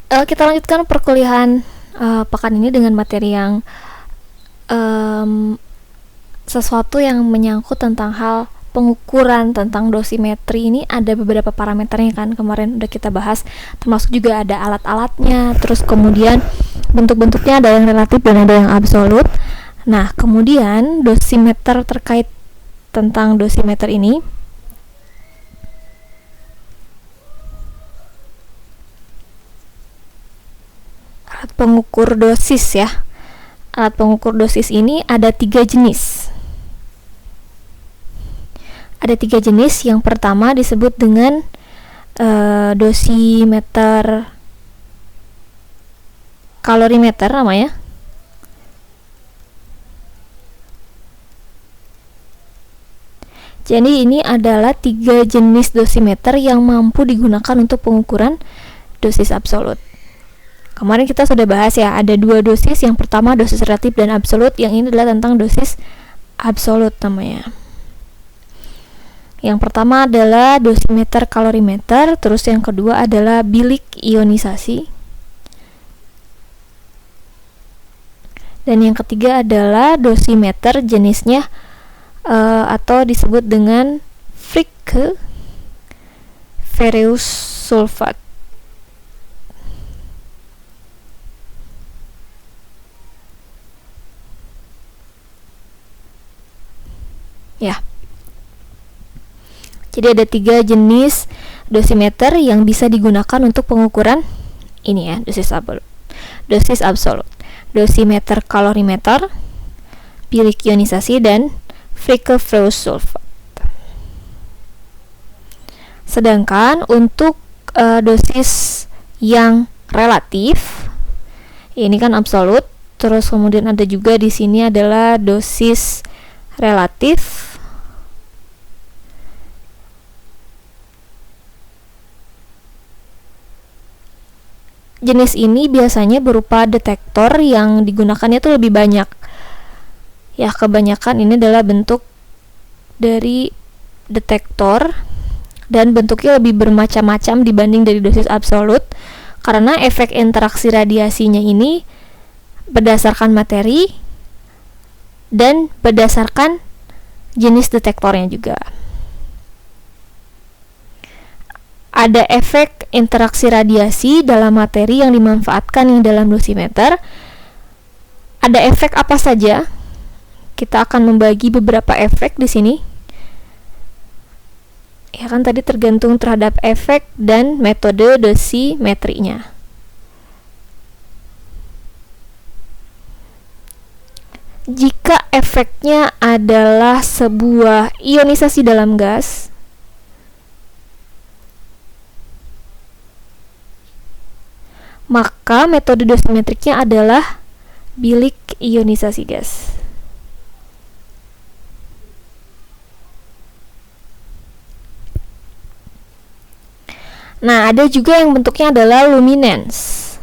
Kita lanjutkan perkuliahan pekan ini dengan materi yang sesuatu yang menyangkut tentang hal pengukuran, tentang dosimetri. Ini ada beberapa parameternya kan, kemarin udah kita bahas, termasuk juga ada alat-alatnya, terus kemudian bentuk-bentuknya ada yang relatif dan ada yang absolut. Nah, kemudian dosimeter, terkait tentang dosimeter ini, alat pengukur dosis ya. Alat pengukur dosis ini ada 3 jenis. Ada 3 jenis. Yang pertama disebut dengan dosimeter kalorimeter namanya. Jadi ini adalah 3 jenis dosimeter yang mampu digunakan untuk pengukuran dosis absolut. Kemarin kita sudah bahas ya, ada 2 dosis. Yang pertama dosis relatif dan absolut. Yang ini adalah tentang dosis absolut namanya. Yang pertama adalah dosimeter kalorimeter, terus yang kedua adalah bilik ionisasi. Dan yang ketiga adalah dosimeter jenisnya atau disebut dengan Fricke ferrous sulfat. Ya. Jadi ada 3 jenis dosimeter yang bisa digunakan untuk pengukuran ini ya, dosis absolut. Dosis absolut. Dosimeter kalorimeter, bilik ionisasi, dan Fricke ferrous sulfat. Sedangkan untuk dosis yang relatif, ini kan absolut, terus kemudian ada juga di sini adalah dosis relatif. Jenis ini biasanya berupa detektor yang digunakannya itu lebih banyak. Ya, kebanyakan ini adalah bentuk dari detektor dan bentuknya lebih bermacam-macam dibanding dari dosis absolut, karena efek interaksi radiasinya ini berdasarkan materi dan berdasarkan jenis detektornya juga. Ada efek interaksi radiasi dalam materi yang dimanfaatkan yang dalam dosimeter. Ada efek apa saja? Kita akan membagi beberapa efek di sini. Ya kan, tadi tergantung terhadap efek dan metode dosimetrinya. Jika efeknya adalah sebuah ionisasi dalam gas, maka metode dosimetriknya adalah bilik ionisasi gas. Nah, ada juga yang bentuknya adalah luminance.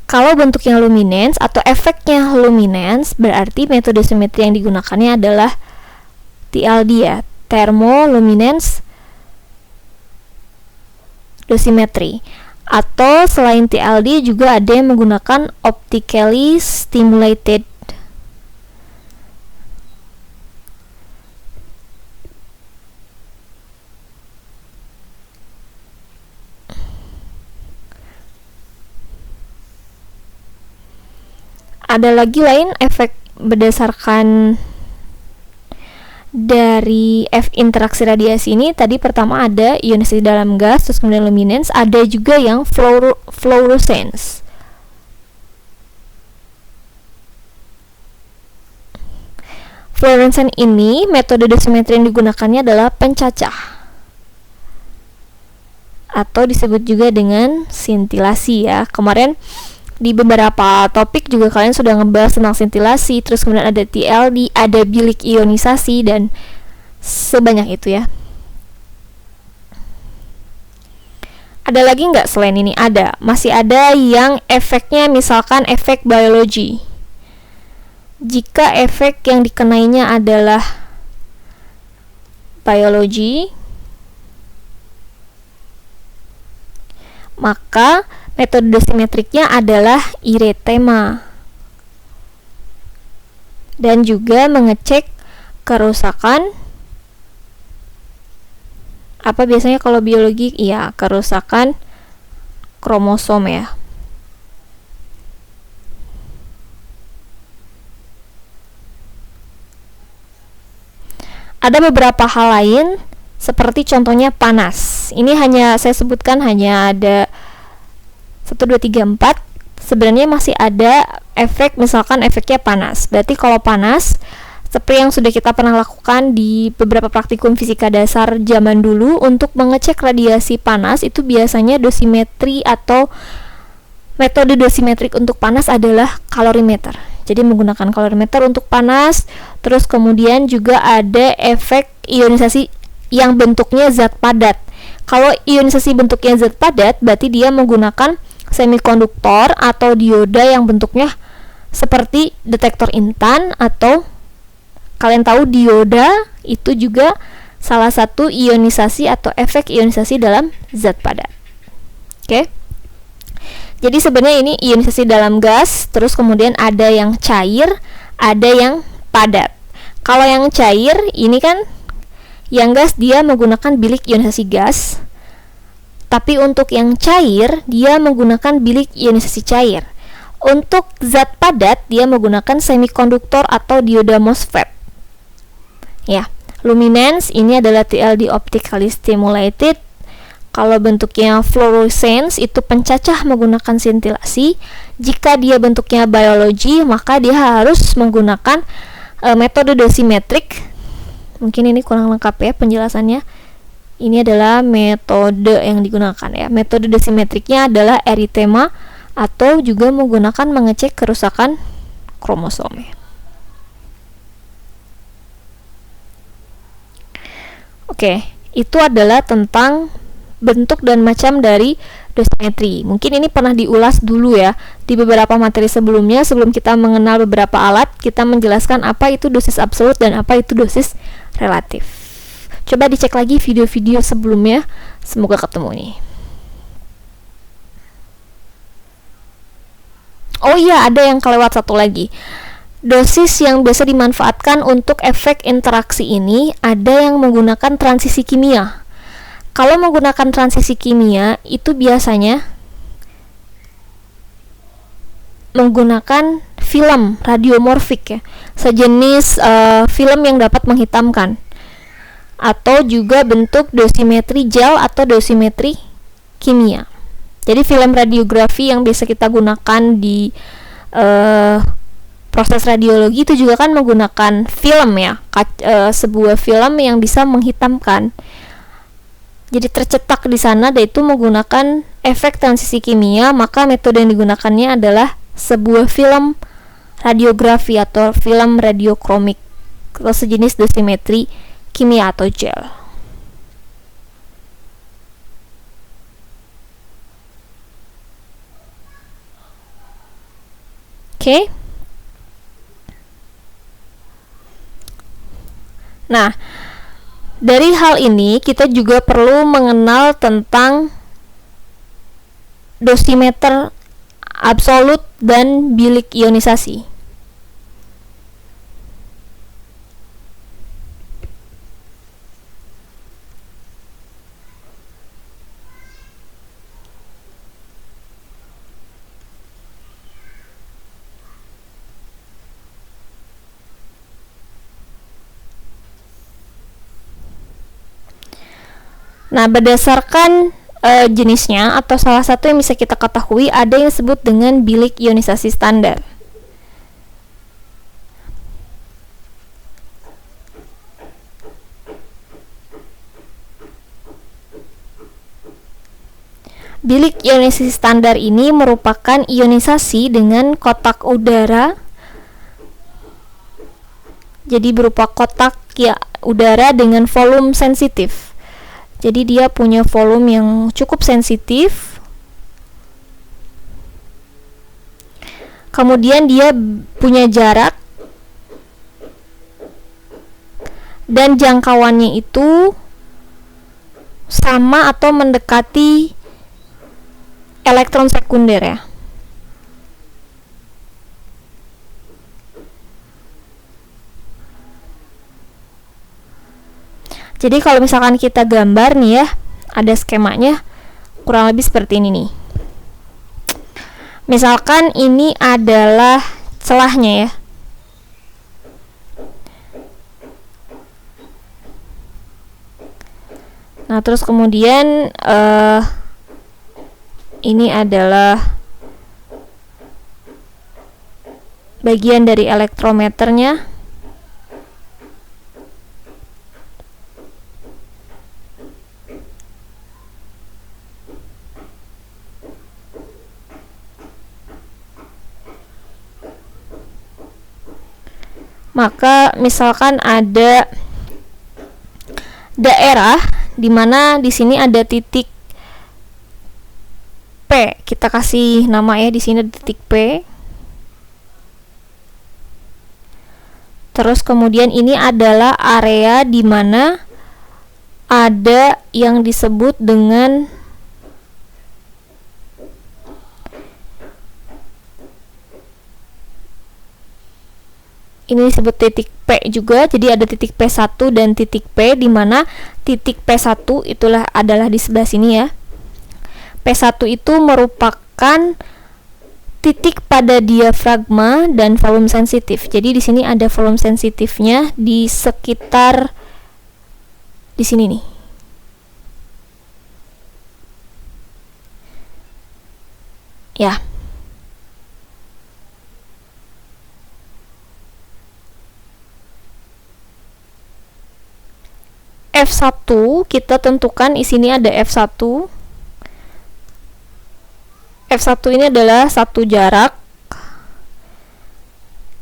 Kalau bentuknya luminance atau efeknya luminance, berarti metode dosimetri yang digunakannya adalah TLD ya, thermoluminance dosimetri. Atau selain TLD juga ada yang menggunakan optically stimulated ada lagi lain efek berdasarkan dari interaksi radiasi ini. Tadi pertama ada ionisasi dalam gas, terus kemudian luminance, ada juga yang fluorescence. Fluorescence ini metode dosimetri yang digunakannya adalah pencacah atau disebut juga dengan sintilasi ya. Kemarin di beberapa topik juga kalian sudah ngebahas tentang sintilasi, terus kemudian ada TLD, ada bilik ionisasi, dan sebanyak itu ya. Ada lagi nggak selain ini? Ada. Masih ada yang efeknya misalkan efek biologi. Jika efek yang dikenainya adalah biologi, maka metode dosimetriknya adalah iretema. Dan juga mengecek kerusakan, apa biasanya kalau biologi, iya, kerusakan kromosom ya. Ada beberapa hal lain seperti contohnya panas. Ini hanya saya sebutkan hanya ada 1, 2, 3, 4. Sebenarnya masih ada efek, misalkan efeknya panas. Berarti kalau panas, seperti yang sudah kita pernah lakukan di beberapa praktikum fisika dasar zaman dulu, untuk mengecek radiasi panas itu biasanya dosimetri atau metode dosimetrik untuk panas adalah kalorimeter. Jadi menggunakan kalorimeter untuk panas. Terus kemudian juga ada efek ionisasi yang bentuknya zat padat. Kalau ionisasi bentuknya zat padat, berarti dia menggunakan semikonduktor atau dioda yang bentuknya seperti detektor intan, atau kalian tahu dioda itu juga salah satu ionisasi atau efek ionisasi dalam zat padat. Oke. Jadi sebenarnya ini ionisasi dalam gas, terus kemudian ada yang cair, ada yang padat. Kalau yang cair ini kan yang gas dia menggunakan bilik ionisasi gas. Tapi untuk yang cair dia menggunakan bilik ionisasi cair. Untuk zat padat dia menggunakan semikonduktor atau dioda MOSFET. Ya, luminance ini adalah TLD optically stimulated. Kalau bentuknya fluorescence itu pencacah menggunakan sintilasi. Jika dia bentuknya biologi, maka dia harus menggunakan metode dosimetrik. Mungkin ini kurang lengkap ya penjelasannya. Ini adalah metode yang digunakan ya. Metode dosimetriknya adalah eritema atau juga menggunakan mengecek kerusakan kromosom. Oke, itu adalah tentang bentuk dan macam dari dosimetri. Mungkin ini pernah diulas dulu ya di beberapa materi sebelumnya. Sebelum kita mengenal beberapa alat, kita menjelaskan apa itu dosis absolut dan apa itu dosis relatif. Coba dicek lagi video-video sebelumnya. Semoga ketemu nih. Oh iya, ada yang kelewat satu lagi. Dosis yang biasa dimanfaatkan untuk efek interaksi ini ada yang menggunakan transisi kimia. Kalau menggunakan transisi kimia itu biasanya menggunakan film radiomorfik ya, sejenis film yang dapat menghitamkan, atau juga bentuk dosimetri gel atau dosimetri kimia. Jadi film radiografi yang biasa kita gunakan di proses radiologi itu juga kan menggunakan film ya, sebuah film yang bisa menghitamkan. Jadi tercetak di sana, yaitu menggunakan efek transisi kimia, maka metode yang digunakannya adalah sebuah film radiografi atau film radiokromik atau sejenis dosimetri kimia atau gel. Oke. Nah, dari hal ini kita juga perlu mengenal tentang dosimeter absolut dan bilik ionisasi. Nah, berdasarkan jenisnya atau salah satu yang bisa kita ketahui, ada yang disebut dengan bilik ionisasi standar. Bilik ionisasi standar ini merupakan ionisasi dengan kotak udara. Jadi berupa kotak ya udara dengan volume sensitif. Jadi dia punya volume yang cukup sensitif. Kemudian dia punya jarak dan jangkauannya itu sama atau mendekati elektron sekunder ya. Jadi kalau misalkan kita gambar nih ya, ada skemanya kurang lebih seperti ini nih. Misalkan ini adalah celahnya ya. Nah, terus kemudian ini adalah bagian dari elektrometernya. Maka misalkan ada daerah di mana di sini ada titik P, kita kasih nama ya, di sini ada titik P. Terus kemudian ini adalah area di mana ada yang disebut dengan ini disebut titik P juga. Jadi ada titik P1 dan titik P, di mana titik P1 itulah adalah di sebelah sini ya. P1 itu merupakan titik pada diafragma dan volume sensitif. Jadi di sini ada volume sensitifnya di sekitar di sini nih. Ya. F1 kita tentukan di sini ada F1. F1 ini adalah satu jarak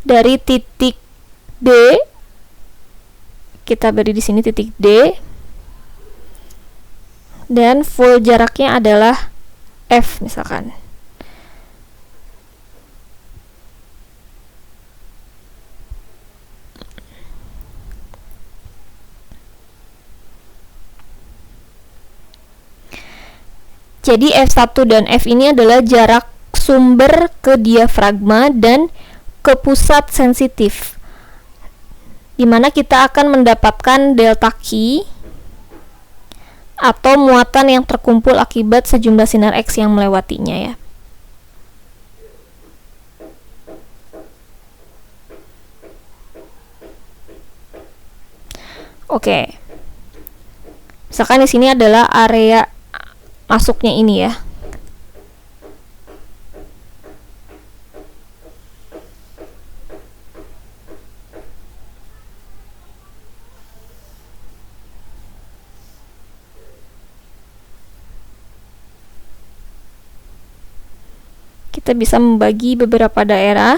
dari titik D. Kita beri di sini titik D. Dan full jaraknya adalah F misalkan. Jadi F1 dan F ini adalah jarak sumber ke diafragma dan ke pusat sensitif, dimana kita akan mendapatkan delta Q atau muatan yang terkumpul akibat sejumlah sinar X yang melewatinya ya. Oke. Misalkan di sini adalah area masuknya ini ya. Kita bisa membagi beberapa daerah.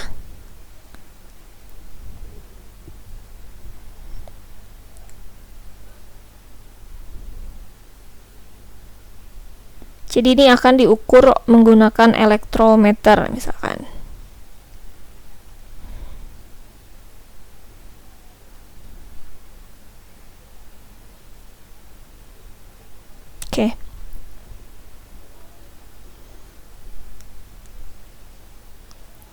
Jadi ini akan diukur menggunakan elektrometer misalkan. Oke.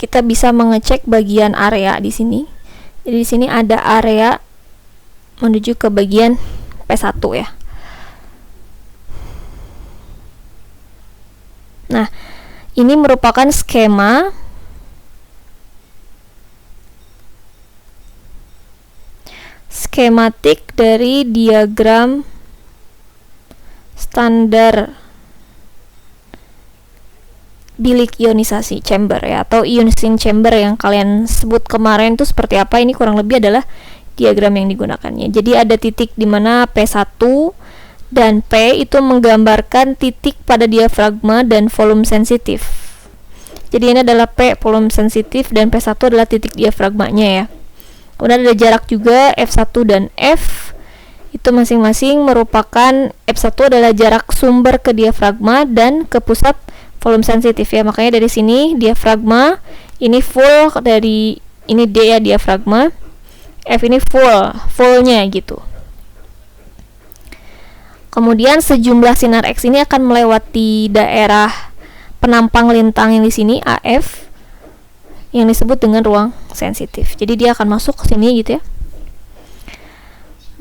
Kita bisa mengecek bagian area di sini. Jadi di sini ada area menuju ke bagian P1 ya. Nah, ini merupakan skema skematik dari diagram standar bilik ionisasi chamber ya, atau ionizing chamber yang kalian sebut kemarin itu seperti apa. Ini kurang lebih adalah diagram yang digunakannya. Jadi ada titik di mana P1 dan P itu menggambarkan titik pada diafragma dan volume sensitif. Jadi ini adalah P volume sensitif dan P1 adalah titik diafragmanya ya. Kemudian ada jarak juga F1 dan F. Itu masing-masing merupakan F1 adalah jarak sumber ke diafragma dan ke pusat volume sensitif ya. Makanya dari sini diafragma ini full, dari ini D ya diafragma. F ini fullnya gitu. Kemudian sejumlah sinar X ini akan melewati daerah penampang lintang yang di sini AF yang disebut dengan ruang sensitif. Jadi dia akan masuk ke sini gitu ya.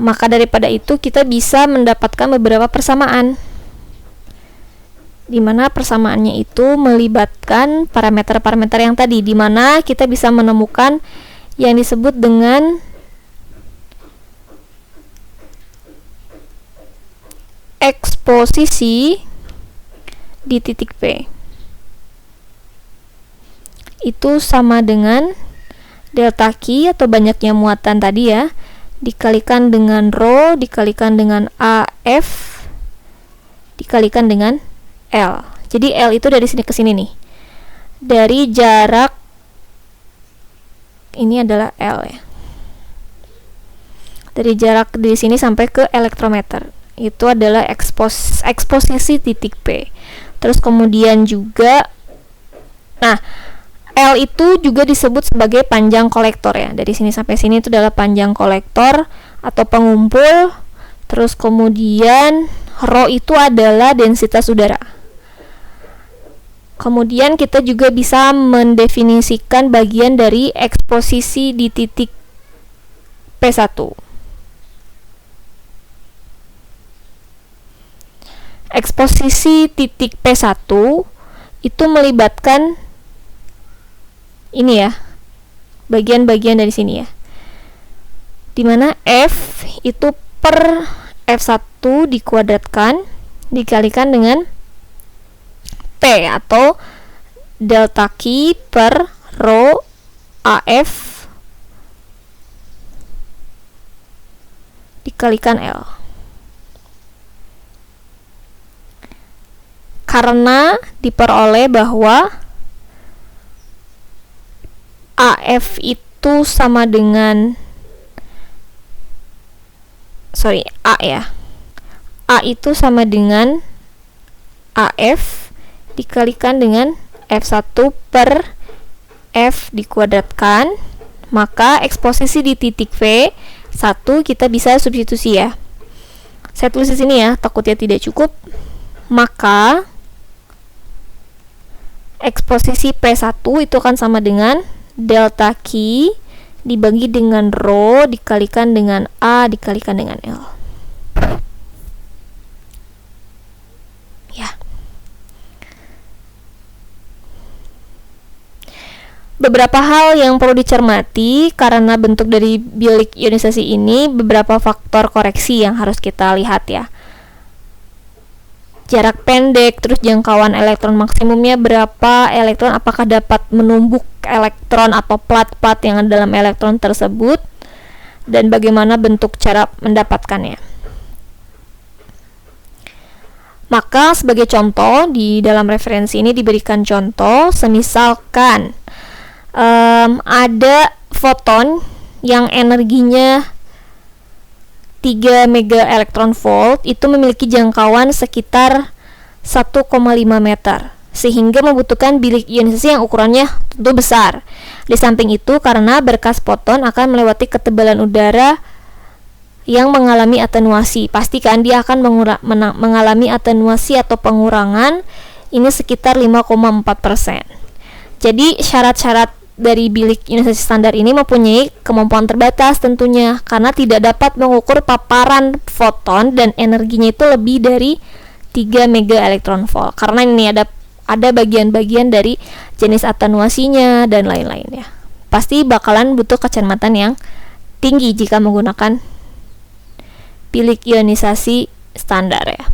Maka daripada itu kita bisa mendapatkan beberapa persamaan, di mana persamaannya itu melibatkan parameter-parameter yang tadi, di mana kita bisa menemukan yang disebut dengan eksposisi di titik P. Itu sama dengan delta Q atau banyaknya muatan tadi ya, dikalikan dengan rho, dikalikan dengan AF, dikalikan dengan L. Jadi L itu dari sini ke sini nih. Dari jarak ini adalah L ya. Dari jarak di sini sampai ke elektrometer. Itu adalah eksposisi titik P. Terus kemudian juga L itu juga disebut sebagai panjang kolektor ya. Dari sini sampai sini itu adalah panjang kolektor atau pengumpul. Terus kemudian rho itu adalah densitas udara. Kemudian kita juga bisa mendefinisikan bagian dari eksposisi di titik P1. Eksposisi titik P1 itu melibatkan ini ya, bagian-bagian dari sini ya, dimana F itu per F1 dikuadratkan dikalikan dengan P atau delta Q per rho AF dikalikan L. Karena diperoleh bahwa AF itu sama dengan A ya. A itu sama dengan AF dikalikan dengan F1 per F dikuadratkan, maka eksposisi di titik V1 kita bisa substitusi ya. Saya tulis di sini ya, takutnya tidak cukup. Maka eksposisi P1 itu akan sama dengan delta Q dibagi dengan rho dikalikan dengan A dikalikan dengan L. Ya. Beberapa hal yang perlu dicermati karena bentuk dari bilik ionisasi ini, beberapa faktor koreksi yang harus kita lihat ya. Jarak pendek, terus jangkauan elektron maksimumnya berapa, elektron apakah dapat menumbuk elektron atau plat-plat yang ada dalam elektron tersebut, dan bagaimana bentuk cara mendapatkannya. Maka sebagai contoh, di dalam referensi ini diberikan contoh, semisalkan ada foton yang energinya 3 mega elektron volt itu memiliki jangkauan sekitar 1,5 meter, sehingga membutuhkan bilik ionisasi yang ukurannya tentu besar. Di samping itu, karena berkas foton akan melewati ketebalan udara yang mengalami atenuasi, pastikan dia akan mengalami atenuasi atau pengurangan ini sekitar 5,4%. Jadi syarat-syarat dari bilik ionisasi standar ini mempunyai kemampuan terbatas tentunya, karena tidak dapat mengukur paparan foton dan energinya itu lebih dari 3 mega elektron volt, karena ini ada bagian-bagian dari jenis atenuasinya dan lain-lain ya. Pasti bakalan butuh kecermatan yang tinggi jika menggunakan bilik ionisasi standar ya.